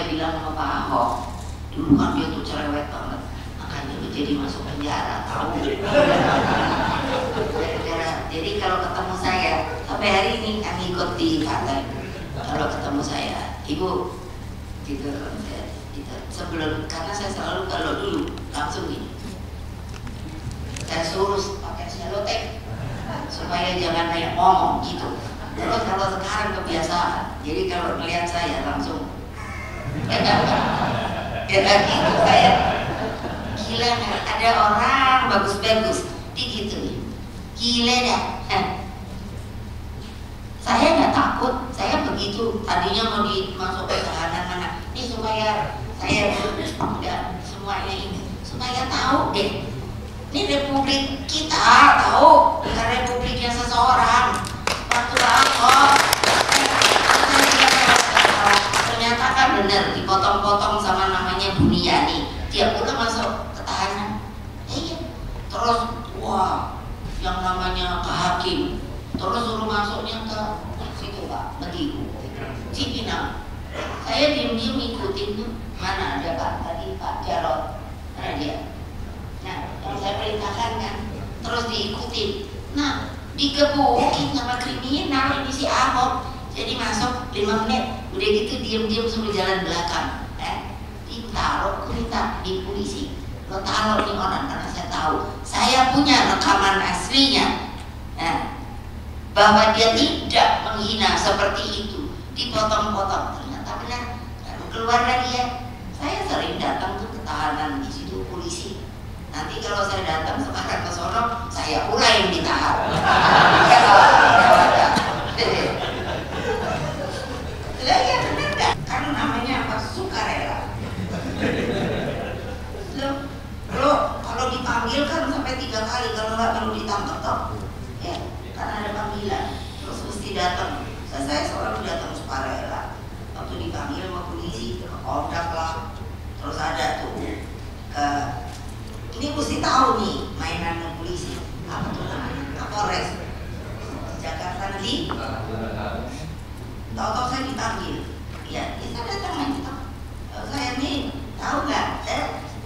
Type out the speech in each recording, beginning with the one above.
saya bilang sama Pak Ahok, dulu kan dia tuh cerewet banget, makanya dia jadi masuk penjara, tahu? Jadi kalau ketemu saya, sampai hari ini kan ikut di kantor, kalau ketemu saya, Ibu, gitu, sebelum, karena saya selalu kalau dulu langsung gini, saya suruh pakai selotip supaya jangan kayak ngomong gitu. Terus kalau sekarang kebiasaan, jadi kalau melihat saya langsung ya gitu saya gila, ada orang bagus-bagus digituin, gila dah. Saya nggak takut, saya begitu tadinya mau dimasuk ke tahanan mana, ini supaya saya dan semuanya ini supaya tahu deh, ini republik kita, tahu bukan republiknya seseorang. Waktu Ahok ternyata kan bener dipotong-potong sama namanya Buniani, dia pula masuk ke tahanan. Iya, terus wah yang namanya ke hakim, terus suruh masuknya ke situ Pak, Mediku, Cipinang. Saya diem-diem ngikutin, mana ada Pak tadi Pak Jarod, mana dia? Nah, yang saya perintahkan kan, terus diikutin. Nah, digebukin sama kriminal ini si Ahok, jadi masuk 5 menit, udah gitu diem-diem suruh jalan belakang. Ditaruh, aku minta di polisi, lo taruh nih orang, karena saya tahu, saya punya rekaman aslinya. Nah, bahwa dia tidak menghina seperti itu, dipotong-potong, ternyata benar. Lalu keluar lagi ya, saya sering datang tuh ke tahanan di situ polisi. Nanti kalau saya datang sekarang ke sono, saya pula yang ditahan. Lah ya benar nggak? Kan namanya apa? Sukarela. Loh, kalau dipanggil kan sampai 3 kali, kalau nggak perlu ditangkap toh. Ya, karena ada panggilan, terus mesti datang. Saya selalu datang sukarela. Waktu dipanggil sama polisi ke Poldak lah, terus ada tuh ke ini mesti tahu nih mainannya polisi apa tuh namanya, Kapolres Jakarta nanti. Tahu-tahu saya dipanggil, ya kita datang aja toh. Saya nih tahu nggak,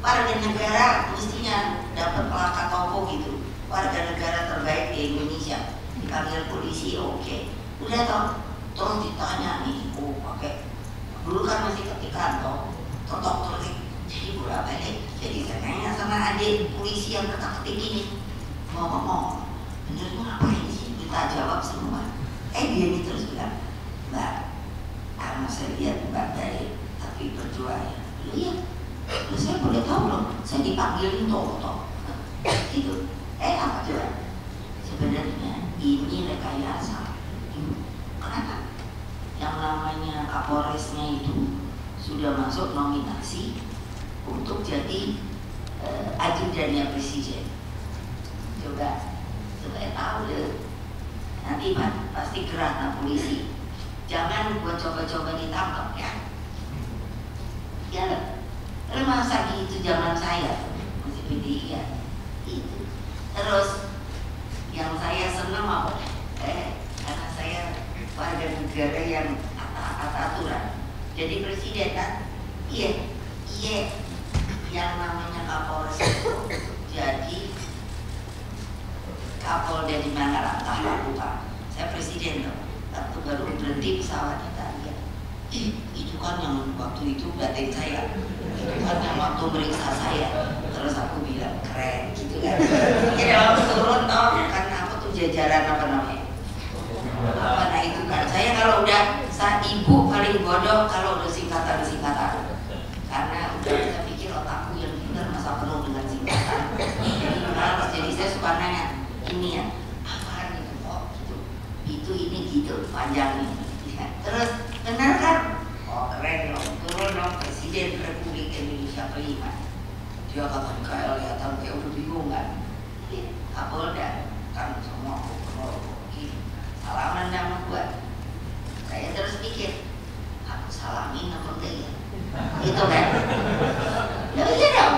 warga negara mestinya dapat pelakat topo gitu, warga negara terbaik di Indonesia. Dipanggil polisi, oke. Udah toh, terus ditanya nih, oh pakai dulu kan masih ketikan toh, totok jadi bolak balik. Jadi saya tanya sama adik polisi yang ketak-ketik ini, ngomong, bener ngapain sih? Kita jawab semua. Dia ini terus bilang, Mbak, karena saya lihat Mbak baik, tapi berjuang. Iya, saya boleh tahu loh, saya dipanggilin toh, gitu. Apa coba? Sebenarnya ini rekayasa. Kenapa? Yang namanya Kapolresnya itu sudah masuk nominasi untuk jadi ajudannya presiden. Coba tahu deh. Nanti pasti gerak polisi. Jangan buat coba-coba ditangkap ya. Ya loh. Masa gitu zaman saya masih PDI ya. Itu. Terus yang saya senang apa? Karena saya warga negara yang taat aturan. Jadi presiden kan? Iya. Yang namanya Kapolres itu jadi Kapolda di mana langkah lakukan. Saya presiden loh, waktu baru berhenti pesawatnya tadi. Itu kan yang waktu itu batin saya, itu kan yang waktu meriksa saya. Terus aku bilang keren gitu kan. Jadi waktu turun toh kan apa tuh jajaran apa namanya? Nah itu kan saya kalau udah ibu paling bodoh kalau udah singkatan. Karena udah saya pikir otakku yang pintar masa penuh dengan singkatan. Jadi saya suka nanya, ini ya, apaan itu kok gitu? Itu ini gitu, panjangnya. Ya. Terus benar kan? Oh keren loh, turun dong Presiden Republik Indonesia kelima. Dia kata kayak kelihatan kayak udah bingung kan? Kapolda kan semua gini, salaman sama gua. Saya terus pikir, aku salamin apa enggak ya? Gitu kan? Ya iya dong.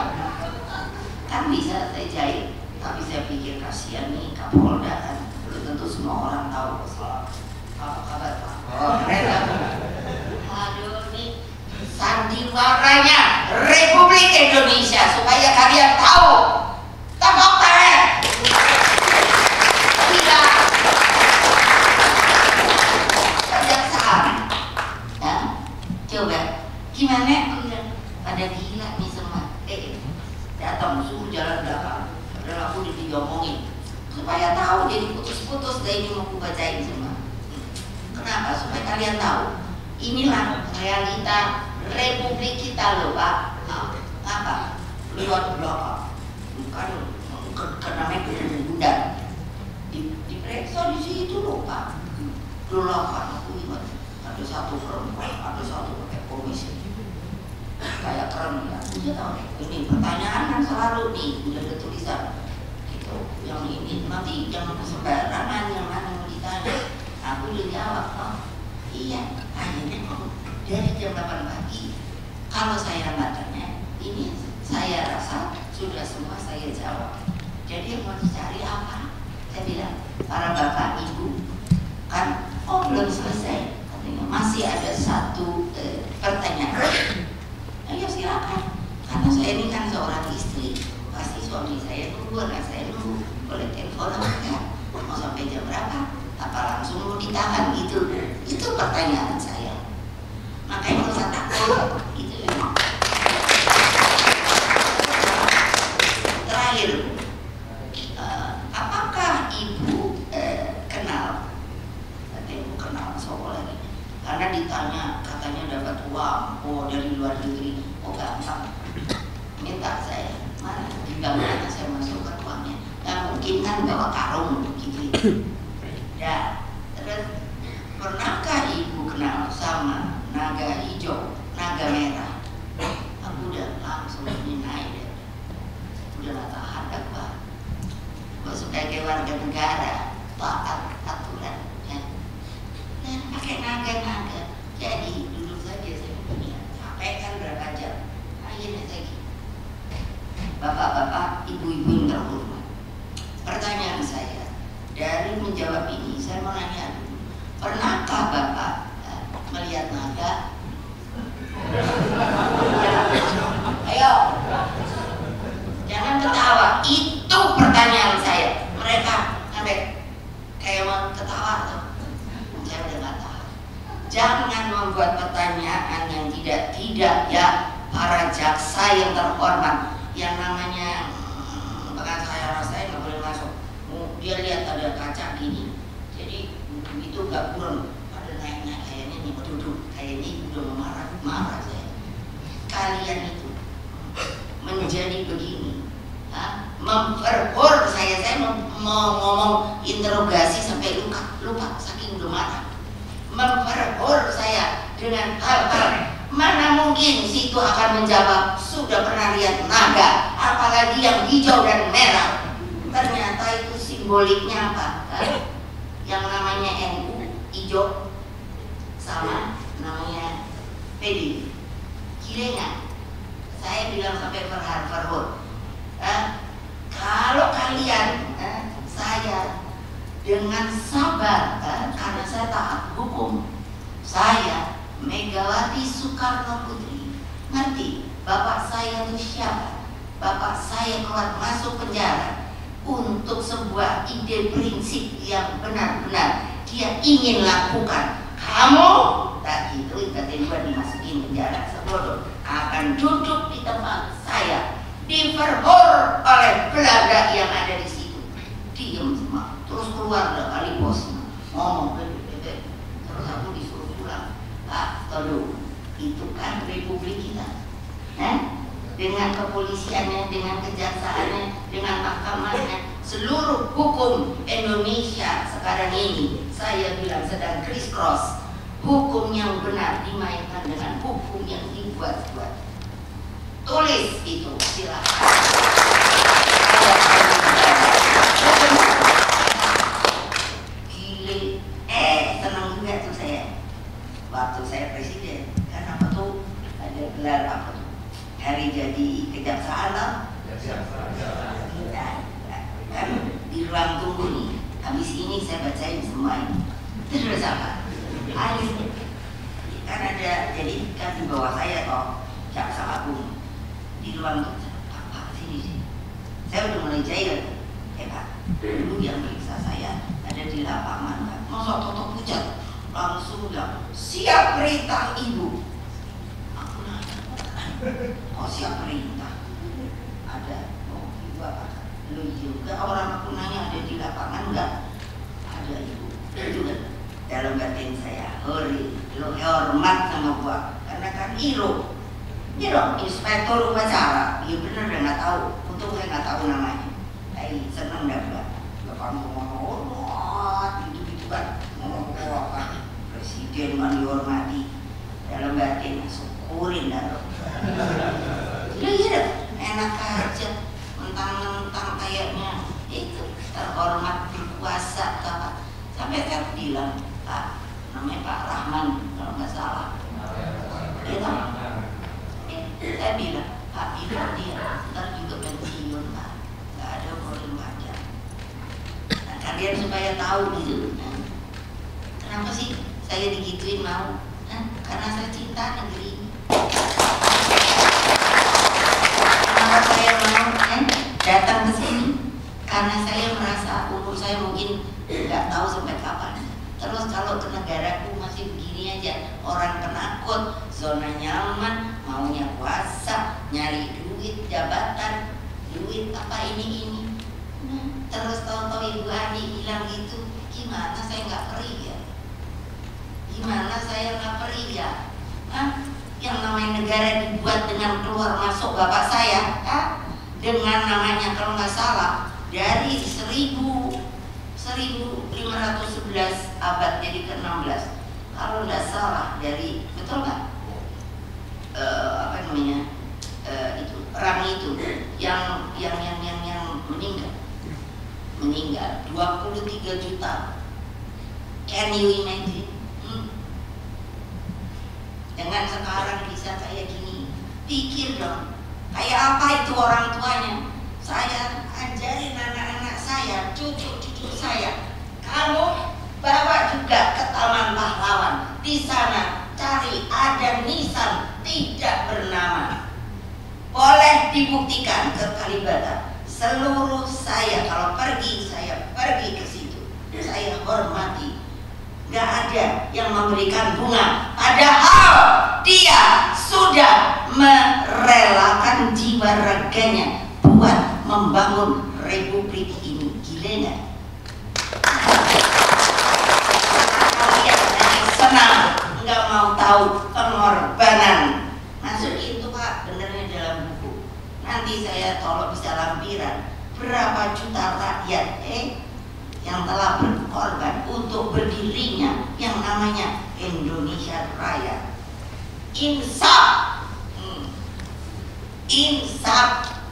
Kan bisa saya jahit, tapi saya pikir kasihan nih Kapolda kan, belum tentu semua orang tahu apa kabar Pak. Oh keren kan? Aduh nih santai. suaranya Republik Indonesia supaya kalian tahu. Tepuk tangan. Tidak. Kejaksaan. Ya, coba gimana? Aku bilang pada gila nih semua. Datang suruh jalan belakang. Padahal aku udah diomongin supaya tahu, jadi putus-putus dari ini mau aku bacain semua. Kenapa? Supaya kalian tahu. Inilah realita Republik kita loh Pak. Apa? Lewat belakang. Bukan namanya bunda. Diperiksa di situ loh Pak. Belakang aku ingat ada satu perempuan, ada satu pakai komisi. Kayak keren ya. Dia tahu ini pertanyaan kan selalu nih udah ada tulisan gitu. Yang ini nanti jangan sembarangan yang mana mau ditanya. Aku udah jawab, oh iya, akhirnya dari jam 8 pagi. Kalau saya nggak tanya, ini saya rasa sudah semua saya jawab. Jadi yang mau dicari apa? Saya bilang, para bapak ibu, kan, oh belum selesai. Katanya masih ada satu pertanyaan. Ayo silakan. Karena saya ini kan seorang istri, pasti suami saya nunggu, anak saya nunggu, boleh telepon apa? Mau sampai jam berapa? Apa langsung mau ditahan gitu? Itu pertanyaan saya. Makanya nggak usah takut gitu ya. Terakhir, apakah ibu kenal? Tapi ibu kenal siapa lagi? Karena ditanya katanya dapat uang, oh dari luar negeri, oh gampang. Minta saya, mana di bank mana saya masukkan uangnya? Nggak mungkin kan bawa karung gitu. Ya, terus pernahkah ibu kenal sama naga hijau, naga merah? Aku udah langsung naik, udah gak tahan apa. Gue sebagai warga negara taat aturan, ya. Dan pakai naga-naga. Jadi duduk saja saya punya, capek kan berapa jam? Akhirnya saya gitu. Bapak-bapak, ibu-ibu yang terhormat, pertanyaan saya dari menjawab ini, saya mau nanya dulu, pernahkah Bapak melihat naga? Ayo, jangan ketawa. Itu pertanyaan saya. Mereka sampai kayak mau ketawa tuh. Saya udah nggak tahu. Jangan membuat pertanyaan yang tidak ya, para jaksa yang terhormat. Yang namanya bahkan saya rasain nggak boleh masuk. Dia lihat ada kaca gini, jadi itu nggak kurang. Ada naiknya kayaknya nih duduk, kayak ini udah marah saya. Kalian itu menjadi begini, memperhor saya mau ngomong interogasi sampai lupa saking udah marah. Memperhor saya dengan hal-hal mana mungkin situ akan menjawab sudah pernah lihat naga, apalagi yang hijau dan merah. Ternyata itu simboliknya apa? Yang namanya NU hijau sama namanya PD. Gile nggak? Saya bilang sampai verhur. Kalau kalian saya dengan sabar karena saya taat hukum, saya Megawati Soekarno Putri ngerti bapak saya itu siapa. Bapak saya keluar masuk penjara untuk sebuah ide prinsip yang benar-benar dia ingin lakukan. Kamu tak gitu tiba-tiba dimasukin penjara, sebodoh akan duduk di tempat saya, diperhor oleh Belanda yang ada di situ. Diam semua, terus keluar kali bosnya ngomong terus aku disuruh pulang. Pak, tolong, itu kan republik kita, dengan kepolisiannya, dengan kejaksaannya, dengan mahkamahnya, seluruh hukum Indonesia sekarang ini saya bilang sedang criss cross. Hukum yang benar dimainkan dengan hukum yang dibuat-buat. Tulis itu, silakan. Gile, senang juga tuh saya. Waktu saya presiden, kan apa tuh ada gelar apa tuh? Hari jadi kejaksaan loh. Kan di ruang tunggu nih. Habis ini saya bacain semua ini. Terus apa? Kan ada, jadi kan di bawah saya toh Jaksa Agung di ruang kerja, Pak sini. Saya udah mulai jahil, Pak. Dulu yang periksa saya ada di lapangan, Pak. Masa Toto pucat langsung bilang, siap perintah Ibu. Aku nanya, oh siap perintah? Ada, oh Ibu apa? Lu juga orang aku nanya ada di lapangan enggak? Ada Ibu. Itu kan dalam batin saya, hori, lo hormat sama gua karena kan Iro. Ini dong, inspektur upacara. Iya bener udah nggak tahu. Untung saya nggak tahu namanya. Seneng dah gua. Bapak ngomong gitu kan, ngomong apa? Presiden kan dihormati. Dalam batin syukurin dah. Iya, enak aja. Mentang-mentang kayaknya itu terhormat berkuasa apa. Sampai saya bilang, Pak, namanya Pak Rahman kalau nggak salah. Gitu. Saya bilang, Pak itu dia ntar juga pensiun, Pak, nggak ada problem pajak. Nah, kalian supaya tahu gitu. Nah, kenapa sih saya digituin mau? Nah, karena saya cinta negeri ini. Kenapa saya mau datang ke sini? Karena saya merasa umur saya mungkin nggak tahu sampai kapan. Terus kalau ke negaraku masih begini aja, orang penakut, zona nyaman, maunya kuasa, nyari duit, jabatan, duit apa ini. Terus tahu-tahu Ibu Ani bilang gitu, gimana saya nggak perih ya? Gimana saya nggak perih ya? Yang namanya negara dibuat dengan keluar masuk bapak saya, dengan namanya kalau nggak salah dari 1511 abad jadi ke-16 kalau nggak salah dari betul nggak apa namanya itu perang itu yang meninggal 23 juta. Can you imagine? Dengan sekarang bisa kayak gini, pikir dong kayak apa itu orang tuanya. Saya ajarin anak-anak saya, cucu-cucu saya, kamu bawa juga ke Taman Pahlawan. Di sana cari ada nisan tidak bernama. Boleh dibuktikan ke Kalibata. Seluruh saya kalau pergi, saya pergi ke situ. Saya hormati. Gak ada yang memberikan bunga. Padahal dia sudah merelakan jiwa raganya buat membangun republik ini. Gila gak? Kalian senang, nggak mau tahu pengorbanan. Masuk itu Pak, benernya dalam buku. Nanti saya tolong bisa lampiran berapa juta rakyat yang telah berkorban untuk berdirinya yang namanya Indonesia Raya. Insaf, insaf.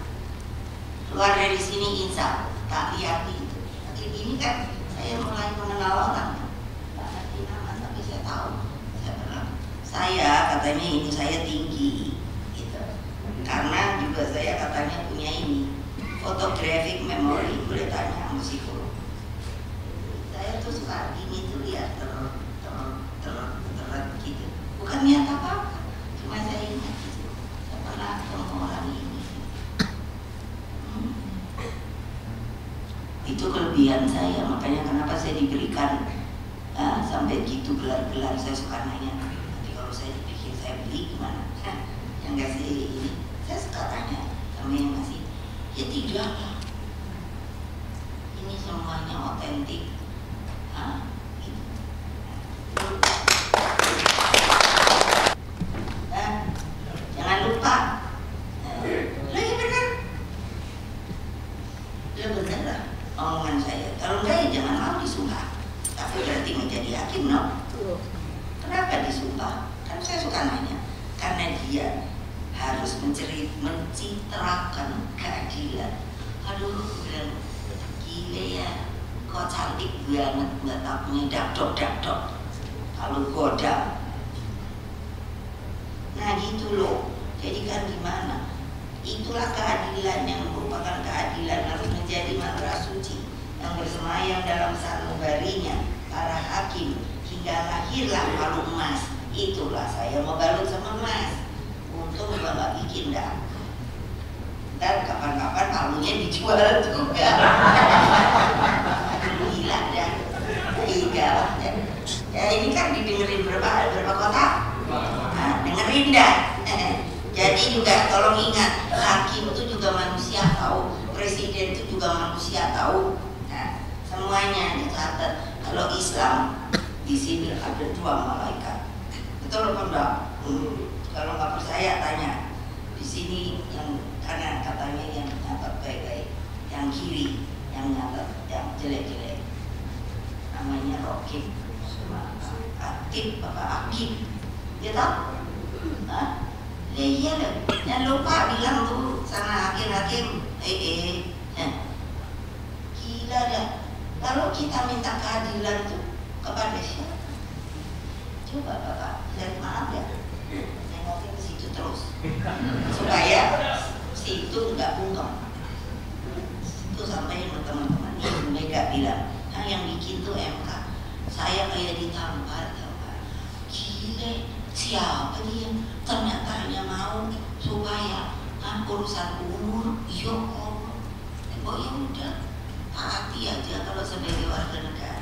Keluar dari sini insaf, tak lihat itu. Tapi ini kan saya mulai mengenal orang. Tak ngerti nama tapi saya tahu. Saya bilang, saya katanya ini saya tinggi, gitu. Karena juga saya katanya punya ini photographic memory. Boleh tanya sama psikolog. Saya tuh suka gini tuh lihat terus gitu. Bukan niat apa-apa, cuma saya ingat gitu. Saya pernah ketemu orang ini. Itu kelebihan saya, makanya kenapa saya diberikan sampai gitu gelar-gelar. Saya suka nanya, nanti kalau saya dipikir saya beli gimana? Yang ngasih ini, saya suka tanya sama yang ngasih, ya tidak lah. Ini semuanya otentik. Gitu. Jangan lupa, lah ya benar. Ya benar lah omongan saya. Kalau enggak ya jangan mau disumpah. Tapi berarti menjadi hakim, no? Kenapa disumpah? Kan saya suka nanya. Karena dia harus mencitrakan keadilan. Aduh, bilang gile ya. Kok cantik banget, nggak tahunya dakdok. Kalau goda. Nah gitu loh. Jadi kan gimana? Itulah keadilan yang merupakan keadilan harus menjadi mantra suci yang bersemayam dalam sanubarinya para hakim hingga lahirlah palu emas. Itulah saya mau balut sama emas. Untung indah. Ntar kapan-kapan palunya dijual juga. Gila dah. Iya. Ya ini kan didengerin berapa kota? Nah, dengerin dah. Jadi juga tolong ingat, hakim itu juga manusia tahu, presiden itu juga manusia tahu. Nah, semuanya dicatat. Kalau Islam di sini ada 2 malaikat. Betul apa enggak? Kalau nggak percaya tanya. Di sini yang kanan katanya yang nyatat baik-baik, yang kiri yang nyatat yang jelek-jelek. Namanya Rokib sama Akib, Bapak Akib. Dia tahu? Hah? Ya iya loh. Jangan lupa bilang tuh sama hakim-hakim. Gila dah. Kalau kita minta keadilan tuh kepada siapa? Coba Bapak, dan maaf ya, nengokin ke situ terus supaya situ nggak bungkam. Itu sampai teman-teman Ibu Mega bilang, nah yang bikin tuh MK, saya kayak ditampar, gile, siapa dia? Ternyata hanya mau supaya urusan umur, ya Allah, ya udah, hati aja kalau sebagai warga negara.